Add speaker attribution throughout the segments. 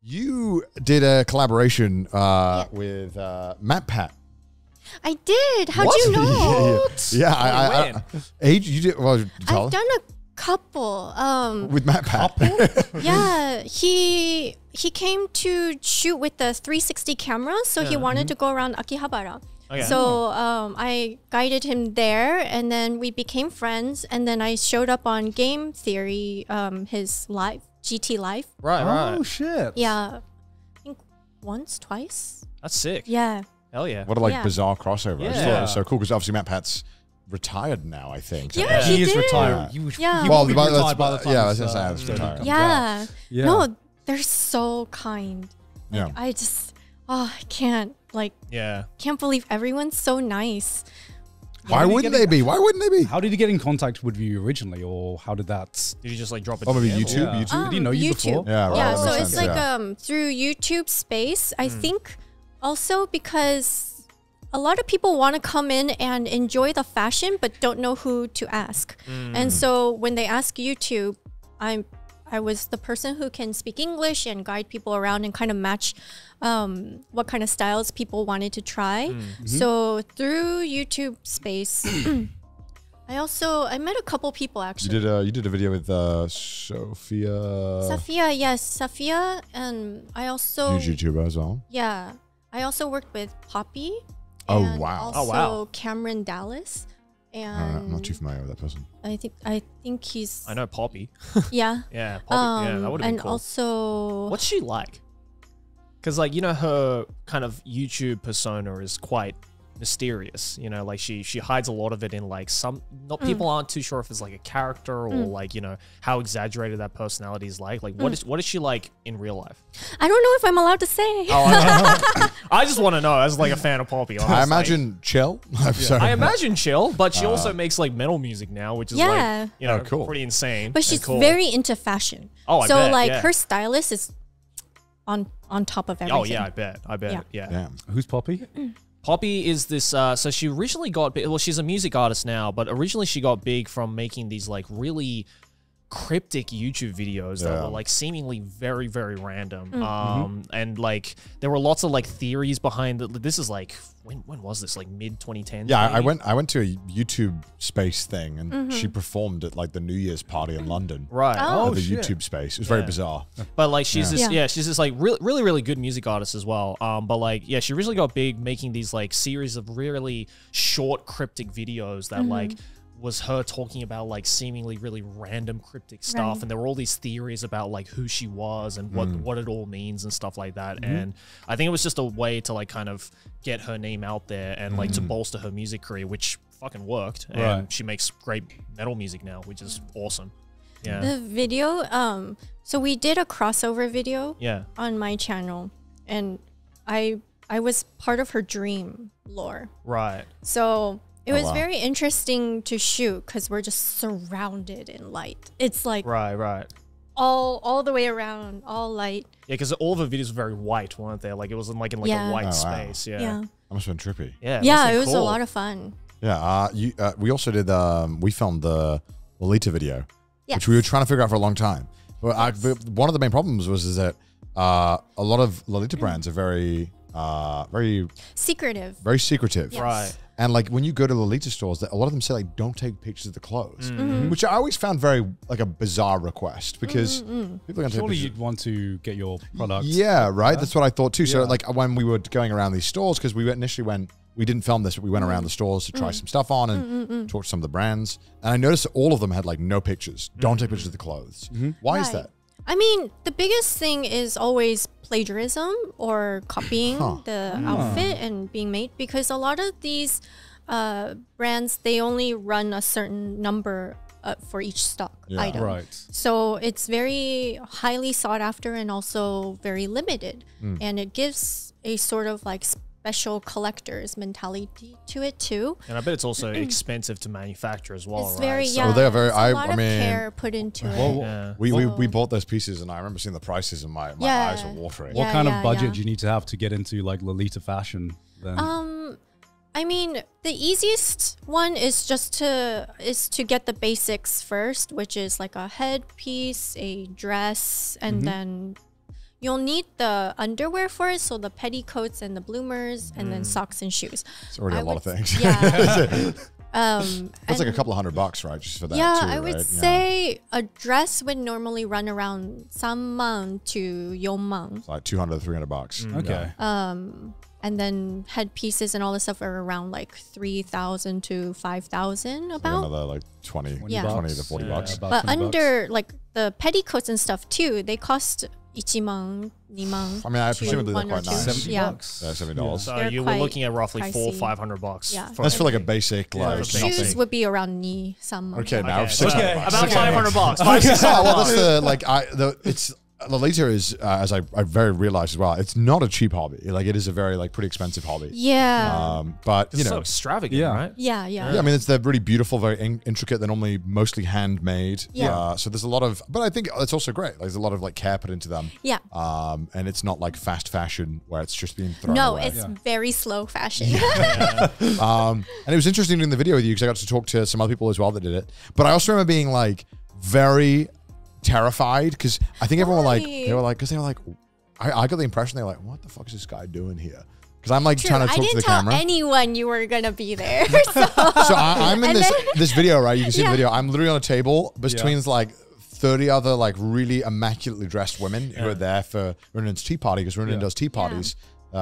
Speaker 1: You did a collaboration with MatPat.
Speaker 2: I did. How'd you know?
Speaker 1: Yeah, Age, you did. Well, tell
Speaker 2: I've done a couple.
Speaker 1: with MatPat.
Speaker 2: Yeah, he came to shoot with the 360 camera, so he wanted to go around Akihabara.
Speaker 3: Okay.
Speaker 2: So I guided him there, and then we became friends. And then I showed up on Game Theory, his live GT Live.
Speaker 3: Right.
Speaker 4: Oh shit.
Speaker 2: Yeah, I think once, twice.
Speaker 3: That's sick.
Speaker 2: Yeah.
Speaker 3: Hell yeah.
Speaker 1: What a bizarre crossover. I just thought it was
Speaker 3: Yeah.
Speaker 1: so cool because obviously MatPat's retired now, I think.
Speaker 2: Yeah,
Speaker 4: He is
Speaker 2: did.
Speaker 4: retired.
Speaker 2: Yeah.
Speaker 4: He
Speaker 1: Well,
Speaker 4: will be retired by the time
Speaker 1: I was
Speaker 4: this,
Speaker 1: gonna say,
Speaker 4: episode
Speaker 1: retired.
Speaker 4: comes
Speaker 2: Yeah.
Speaker 4: out. Yeah.
Speaker 2: No, they're so kind. Like,
Speaker 1: Yeah.
Speaker 2: I just, I can't believe everyone's so nice.
Speaker 1: Why wouldn't they be? Why wouldn't they be?
Speaker 4: How did he get in contact with you originally, or how did that?
Speaker 3: Did you just like drop it?
Speaker 1: Oh, maybe
Speaker 3: DM or-
Speaker 1: YouTube.
Speaker 4: Yeah.
Speaker 1: YouTube.
Speaker 4: Did he know you
Speaker 2: YouTube.
Speaker 4: before?
Speaker 1: Yeah, right.
Speaker 2: Yeah,
Speaker 1: that
Speaker 2: so
Speaker 1: makes
Speaker 2: it's
Speaker 1: sense,
Speaker 2: like
Speaker 1: yeah.
Speaker 2: through YouTube Space. I think also because a lot of people want to come in and enjoy the fashion, but don't know who to ask. And so when they ask YouTube, I was the person who can speak English and guide people around and kind of match what kind of styles people wanted to try. So through YouTube Space, I met a couple people actually.
Speaker 1: You did a video with Sophia.
Speaker 2: Safia, yes, Safia, and I also
Speaker 1: Huge YouTuber as well.
Speaker 2: yeah, I also worked with Poppy.
Speaker 1: Oh,
Speaker 2: and
Speaker 1: wow.
Speaker 2: Also
Speaker 3: Oh, wow.
Speaker 2: Cameron Dallas, and
Speaker 1: I'm not too familiar with that person.
Speaker 2: I think he's
Speaker 3: I know Poppy.
Speaker 2: yeah.
Speaker 3: Yeah, Poppy. Yeah, that would have been
Speaker 2: and
Speaker 3: cool.
Speaker 2: also
Speaker 3: What's she like? Because like her kind of YouTube persona is quite mysterious. Like she hides a lot of it in like people aren't too sure if it's like a character or like how exaggerated that personality is like. Like what is she like in real life?
Speaker 2: I don't know if I'm allowed to say.
Speaker 3: I just want to know as like a fan of Poppy. Honestly.
Speaker 1: I imagine chill. I'm sorry.
Speaker 3: I imagine chill, but she also makes like metal music now, which is
Speaker 2: Yeah.
Speaker 3: like
Speaker 1: cool.
Speaker 3: pretty insane.
Speaker 2: But she's
Speaker 3: and cool.
Speaker 2: very into fashion.
Speaker 3: Oh, I
Speaker 2: so
Speaker 3: bet,
Speaker 2: like
Speaker 3: yeah.
Speaker 2: her stylist is on top of everything.
Speaker 3: Oh yeah, I bet. Yeah.
Speaker 1: Damn.
Speaker 4: Who's Poppy?
Speaker 3: Poppy is this, so she originally got big, well, she's a music artist now, but originally she got big from making these like really cryptic YouTube videos that were like seemingly very, very random. And like, there were lots of like theories behind it. This is like, when was this? Like mid 2010s?
Speaker 1: Yeah, I
Speaker 3: maybe?
Speaker 1: went to a YouTube Space thing, and she performed at like the New Year's party in London.
Speaker 3: Right.
Speaker 1: At the
Speaker 4: shit.
Speaker 1: YouTube Space. It was very bizarre.
Speaker 3: But like she's this,
Speaker 2: Yeah.
Speaker 3: she's this like really, really good music artist as well. But like, yeah, she originally got big making these like series of really short cryptic videos that like was her talking about like seemingly really random cryptic stuff.
Speaker 2: Right.
Speaker 3: And there were all these theories about like who she was and what it all means and stuff like that. And I think it was just a way to like kind of get her name out there and like to bolster her music career, which fucking worked. And
Speaker 4: Right.
Speaker 3: she makes great metal music now, which is awesome. Yeah.
Speaker 2: The video, so we did a crossover video
Speaker 3: Yeah.
Speaker 2: on my channel, and I was part of her dream lore.
Speaker 3: Right.
Speaker 2: So it was
Speaker 1: wow.
Speaker 2: very interesting to shoot because we're just surrounded in light. It's like
Speaker 3: Right.
Speaker 2: all the way around, all light.
Speaker 3: Yeah, because all of the videos were very white, weren't they? Like it was in like a
Speaker 2: Yeah.
Speaker 3: white
Speaker 1: Oh, wow.
Speaker 3: space.
Speaker 2: Yeah.
Speaker 3: Yeah.
Speaker 1: That must have been trippy.
Speaker 2: Yeah, it was a lot of fun.
Speaker 1: Yeah. We also did. We filmed the Lolita video,
Speaker 2: Yes.
Speaker 1: which we were trying to figure out for a long time. But one of the main problems was that a lot of Lolita brands are very
Speaker 2: Secretive.
Speaker 1: very secretive.
Speaker 2: Yes.
Speaker 3: Right.
Speaker 1: And like when you go to Lolita stores, a lot of them say like don't take pictures of the clothes,
Speaker 2: Mm-hmm.
Speaker 1: which I always found very like a bizarre request because people are going to take
Speaker 4: Surely
Speaker 1: pictures.
Speaker 4: you'd want to get your product.
Speaker 1: Yeah, right. That's what I thought too. So
Speaker 4: Yeah.
Speaker 1: like when we were going around these stores, because we initially went, we didn't film this, but we went around the stores to try some stuff on and talk to some of the brands. And I noticed that all of them had like no pictures. Don't take pictures of the clothes. Why is
Speaker 2: Right.
Speaker 1: that?
Speaker 2: I mean, the biggest thing is always plagiarism or copying the outfit and being made, because a lot of these brands, they only run a certain number for each stock item.
Speaker 4: Right.
Speaker 2: So it's very highly sought after and also very limited. And it gives a sort of like special collector's mentality to it too.
Speaker 3: And I bet it's also expensive to manufacture as well,
Speaker 2: It's
Speaker 3: right?
Speaker 2: very,
Speaker 3: So-
Speaker 2: yeah.
Speaker 1: Well, they are very-
Speaker 2: there's a
Speaker 1: I
Speaker 2: lot of
Speaker 1: mean-
Speaker 2: care put into it.
Speaker 3: Yeah.
Speaker 1: We bought those pieces and I remember seeing the prices and my
Speaker 2: Yeah.
Speaker 1: eyes were watering.
Speaker 4: What
Speaker 2: Yeah,
Speaker 4: kind
Speaker 2: yeah,
Speaker 4: of budget
Speaker 2: yeah.
Speaker 4: do you need to have to get into like Lolita fashion then?
Speaker 2: I mean, the easiest one is just to get the basics first, which is like a headpiece, a dress, and then you'll need the underwear for it, so the petticoats and the bloomers, and then socks and shoes.
Speaker 1: It's already
Speaker 2: I
Speaker 1: a lot of
Speaker 2: would-
Speaker 1: things.
Speaker 2: Yeah.
Speaker 1: That's like a couple $100, right? Just for that.
Speaker 2: Yeah,
Speaker 1: too,
Speaker 2: I would
Speaker 1: right?
Speaker 2: say a dress would normally run around 3만 to 4만.
Speaker 1: It's like $200 to $300.
Speaker 4: Okay.
Speaker 2: And then headpieces and all this stuff are around like 3,000 to 5,000
Speaker 1: Like
Speaker 2: about.
Speaker 1: another like 20,
Speaker 2: Yeah.
Speaker 1: 20 to 40 bucks.
Speaker 4: about
Speaker 2: But
Speaker 4: 20
Speaker 2: under like the petticoats and stuff too, they cost 1만, 2만.
Speaker 1: I mean, I
Speaker 2: to
Speaker 1: presumably they're
Speaker 2: 1 or
Speaker 1: quite
Speaker 2: 2.
Speaker 1: nice.
Speaker 4: 70
Speaker 2: Yeah.
Speaker 4: bucks.
Speaker 1: Yeah, $70.
Speaker 3: So
Speaker 2: They're
Speaker 3: you were
Speaker 2: quite
Speaker 3: looking at roughly
Speaker 2: pricey.
Speaker 3: $400-500.
Speaker 2: Yeah.
Speaker 1: That's for like a basic,
Speaker 3: Yeah,
Speaker 1: like
Speaker 3: for
Speaker 2: Shoes
Speaker 1: nothing.
Speaker 2: would be around 2, 3만.
Speaker 1: Okay, now
Speaker 3: Okay,
Speaker 1: 600
Speaker 4: okay.
Speaker 1: bucks.
Speaker 3: About
Speaker 1: Okay.
Speaker 3: $500.
Speaker 1: Oh, well, that's the like it's Lolita is as I very realized as well. It's not a cheap hobby. Like it is a very like pretty expensive hobby.
Speaker 2: Yeah.
Speaker 1: But you
Speaker 3: It's
Speaker 1: know,
Speaker 3: so extravagant,
Speaker 4: Yeah.
Speaker 3: right?
Speaker 2: Yeah.
Speaker 1: yeah, I mean, they're really beautiful, very intricate. They're normally mostly handmade.
Speaker 2: Yeah.
Speaker 1: So there's a lot of, but I think it's also great. Like, there's a lot of like care put into them.
Speaker 2: Yeah.
Speaker 1: And it's not like fast fashion where it's just being thrown
Speaker 2: No,
Speaker 1: away.
Speaker 2: it's very slow fashion.
Speaker 1: And it was interesting doing the video with you because I got to talk to some other people as well that did it. But I also remember being like very terrified because I think everyone
Speaker 2: Why?
Speaker 1: because they were like, I got the impression they were like, what the fuck is this guy doing here? Because I'm like
Speaker 2: True,
Speaker 1: trying to
Speaker 2: I
Speaker 1: talk to
Speaker 2: didn't
Speaker 1: the
Speaker 2: tell
Speaker 1: camera.
Speaker 2: anyone you were gonna be there. So,
Speaker 1: So I'm in
Speaker 2: And
Speaker 1: this
Speaker 2: then-
Speaker 1: this video, right? You can see
Speaker 2: Yeah.
Speaker 1: the video. I'm literally on a table between like 30 other like really immaculately dressed women who are there for Runin's tea party because Runin does tea parties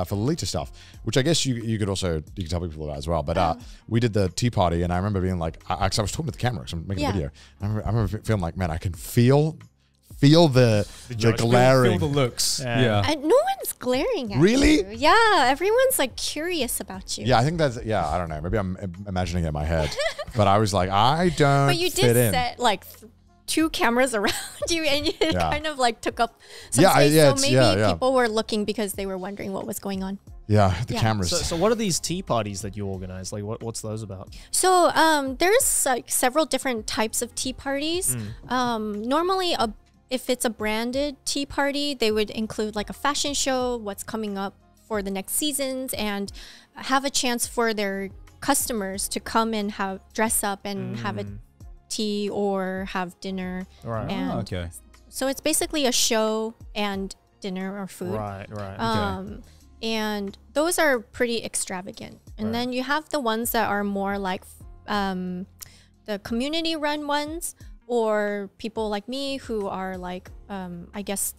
Speaker 1: for Lolita stuff, which I guess you could also you could tell people about as well. But we did the tea party, and I remember being like, I was talking to the camera because I'm making a video. I remember feeling like, man, I can feel the glaring.
Speaker 4: Feel the looks.
Speaker 3: Yeah.
Speaker 4: Yeah.
Speaker 2: and no one's glaring at
Speaker 1: Really?
Speaker 2: you. Yeah, everyone's like curious about you.
Speaker 1: Yeah, I think that's I don't know. Maybe I'm imagining it in my head, but I was like, I don't.
Speaker 2: But you
Speaker 1: fit
Speaker 2: did
Speaker 1: in.
Speaker 2: set like 2 cameras around you, and it
Speaker 1: Yeah.
Speaker 2: kind of like took up some
Speaker 1: Yeah,
Speaker 2: space.
Speaker 1: yeah,
Speaker 2: So
Speaker 1: it's-
Speaker 2: maybe
Speaker 1: yeah.
Speaker 2: people were looking because they were wondering what was going on.
Speaker 1: Yeah, the
Speaker 2: Yeah.
Speaker 1: cameras.
Speaker 3: So what are these tea parties that you organize? Like, what's those about?
Speaker 2: So there's like several different types of tea parties. Normally, if it's a branded tea party, they would include like a fashion show, what's coming up for the next seasons, and have a chance for their customers to come and dress up and have a tea or have dinner.
Speaker 3: Right.
Speaker 2: And
Speaker 4: Oh, okay.
Speaker 2: so it's basically a show and dinner or food.
Speaker 3: Right.
Speaker 2: And those are pretty extravagant. And then you have the ones that are more like the community run ones, or people like me who are like, I guess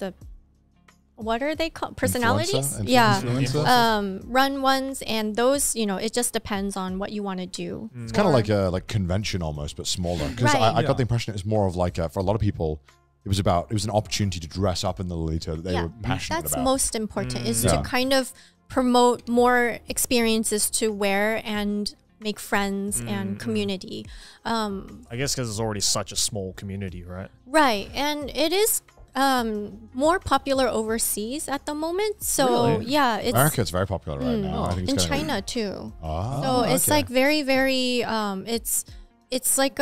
Speaker 2: what are they called? Personalities?
Speaker 1: Influencer?
Speaker 2: Yeah.
Speaker 1: Influencer?
Speaker 2: Run ones. And those, it just depends on what you want to do.
Speaker 1: It's kind of like a convention almost, but smaller. Because
Speaker 2: Right.
Speaker 1: I got the impression it was more of like for a lot of people, it was an opportunity to dress up in the Lolita that they were passionate
Speaker 2: That's
Speaker 1: about.
Speaker 2: most important is
Speaker 1: Yeah.
Speaker 2: to kind of promote more experiences to wear and make friends and community.
Speaker 3: I guess because it's already such a small community, right?
Speaker 2: Right. And it is more popular overseas at the moment. So
Speaker 3: Really?
Speaker 2: yeah, it's
Speaker 1: America, it's very popular right now. I think
Speaker 2: in
Speaker 1: it's kinda-
Speaker 2: China too.
Speaker 1: Oh,
Speaker 2: So it's
Speaker 1: okay.
Speaker 2: like very, very it's like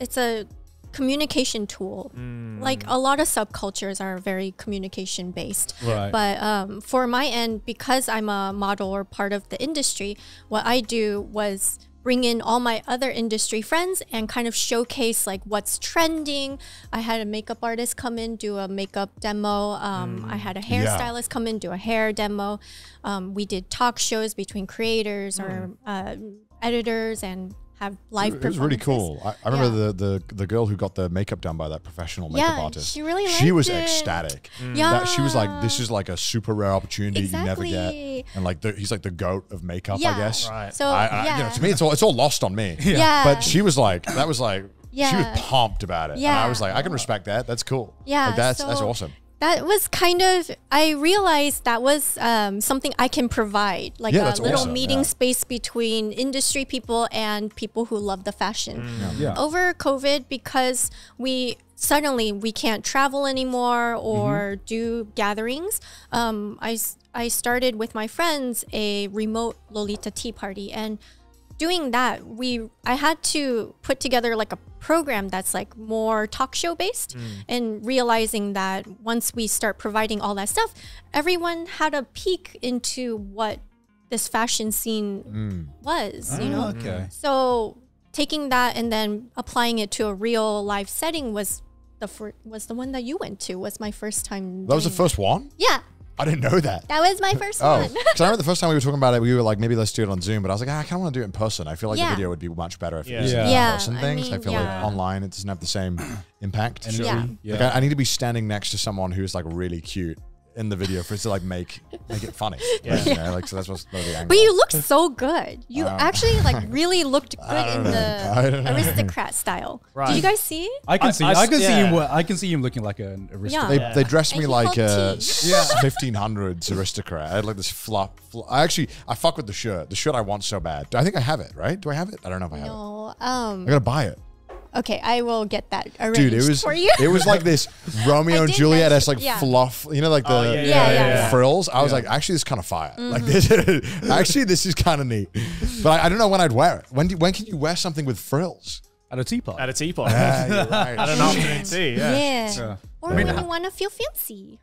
Speaker 2: it's a communication tool. Like a lot of subcultures are very communication based.
Speaker 4: Right.
Speaker 2: But for my end, because I'm a model or part of the industry, what I do was bring in all my other industry friends and kind of showcase like what's trending. I had a makeup artist come in, do a makeup demo. I had a hairstylist come in, do a hair demo. We did talk shows between creators or editors and have live
Speaker 1: It was really
Speaker 2: performances.
Speaker 1: cool. I remember the girl who got the makeup done by that professional makeup
Speaker 2: Yeah,
Speaker 1: artist.
Speaker 2: she really
Speaker 1: She was
Speaker 2: liked it.
Speaker 1: ecstatic.
Speaker 2: Yeah.
Speaker 1: That she was like, this is like a super rare opportunity you never
Speaker 2: Exactly.
Speaker 1: get. And like he's like the goat of makeup, I
Speaker 2: Yeah.
Speaker 1: guess.
Speaker 3: Right.
Speaker 2: So
Speaker 1: I to me, it's all lost on me.
Speaker 2: Yeah.
Speaker 1: But she was like, she was
Speaker 2: Yeah.
Speaker 1: pumped about it. And
Speaker 2: Yeah.
Speaker 1: I was like, I can respect that. That's cool.
Speaker 2: Yeah,
Speaker 1: Like that's
Speaker 2: so-
Speaker 1: awesome.
Speaker 2: That was kind of, I realized that was something I can provide, like
Speaker 1: Yeah,
Speaker 2: a
Speaker 1: that's
Speaker 2: little
Speaker 1: awesome,
Speaker 2: meeting
Speaker 1: yeah.
Speaker 2: space between industry people and people who love the fashion.
Speaker 4: Yeah.
Speaker 2: Over COVID, because we can't travel anymore or do gatherings, I started with my friends a remote Lolita tea party, and doing that, I had to put together like a program that's like more talk show based, and realizing that once we start providing all that stuff, everyone had a peek into what this fashion scene was, you know?
Speaker 4: Okay.
Speaker 2: So taking that and then applying it to a real life setting was was the one that you went to. Was my first time.
Speaker 1: That was the
Speaker 2: doing
Speaker 1: first one?
Speaker 2: Yeah,
Speaker 1: I didn't know that.
Speaker 2: that was my first
Speaker 1: Oh,
Speaker 2: one.
Speaker 1: because I remember the first time we were talking about it, we were like, maybe let's do it on Zoom. But I was like, I kind of want to do it in person. I feel like the
Speaker 2: Yeah.
Speaker 1: video would be much better if it
Speaker 3: Yeah.
Speaker 1: was
Speaker 2: Yeah.
Speaker 1: in-person
Speaker 2: I
Speaker 1: things. I
Speaker 2: mean,
Speaker 1: feel
Speaker 2: yeah.
Speaker 1: like online it doesn't have the same impact.
Speaker 2: Yeah.
Speaker 1: Like I need to be standing next to someone who's like really cute in the video for it to like make it funny.
Speaker 3: Yeah.
Speaker 1: Like, you know, like so that's what's the angle.
Speaker 2: But you looked so good. You actually like really looked good in
Speaker 1: I don't
Speaker 2: the
Speaker 1: know.
Speaker 2: aristocrat style.
Speaker 3: Right.
Speaker 2: Did you guys see?
Speaker 4: I can see.
Speaker 3: I-
Speaker 4: I can see
Speaker 3: yeah.
Speaker 4: him. I can see him looking like an aristocrat.
Speaker 1: They dressed
Speaker 2: And
Speaker 1: me
Speaker 2: he
Speaker 1: like a
Speaker 2: called tea.
Speaker 1: 1500s aristocrat. I had like this flop. I fuck with the shirt. The shirt I want so bad. I think I have it, right? Do I have it? I don't know if I have it.
Speaker 2: No.
Speaker 1: I gotta buy it.
Speaker 2: Okay, I will get that arranged
Speaker 1: Dude, it was
Speaker 2: for you.
Speaker 1: it was like this Romeo
Speaker 2: I
Speaker 1: and
Speaker 2: did
Speaker 1: Juliet
Speaker 2: mention-
Speaker 1: as like
Speaker 2: yeah.
Speaker 1: fluff, you know, like the
Speaker 3: Oh,
Speaker 2: yeah.
Speaker 1: frills. I was like, actually, this is kind of fire. Like this, actually, this is kind of neat. But I don't know when I'd wear it. When can you wear something with frills?
Speaker 4: At a teapot.
Speaker 3: At a teapot.
Speaker 1: Yeah, you're right.
Speaker 3: At an afternoon tea. Yeah.
Speaker 2: Yeah.
Speaker 4: Yeah.
Speaker 2: Or when you want to feel fancy.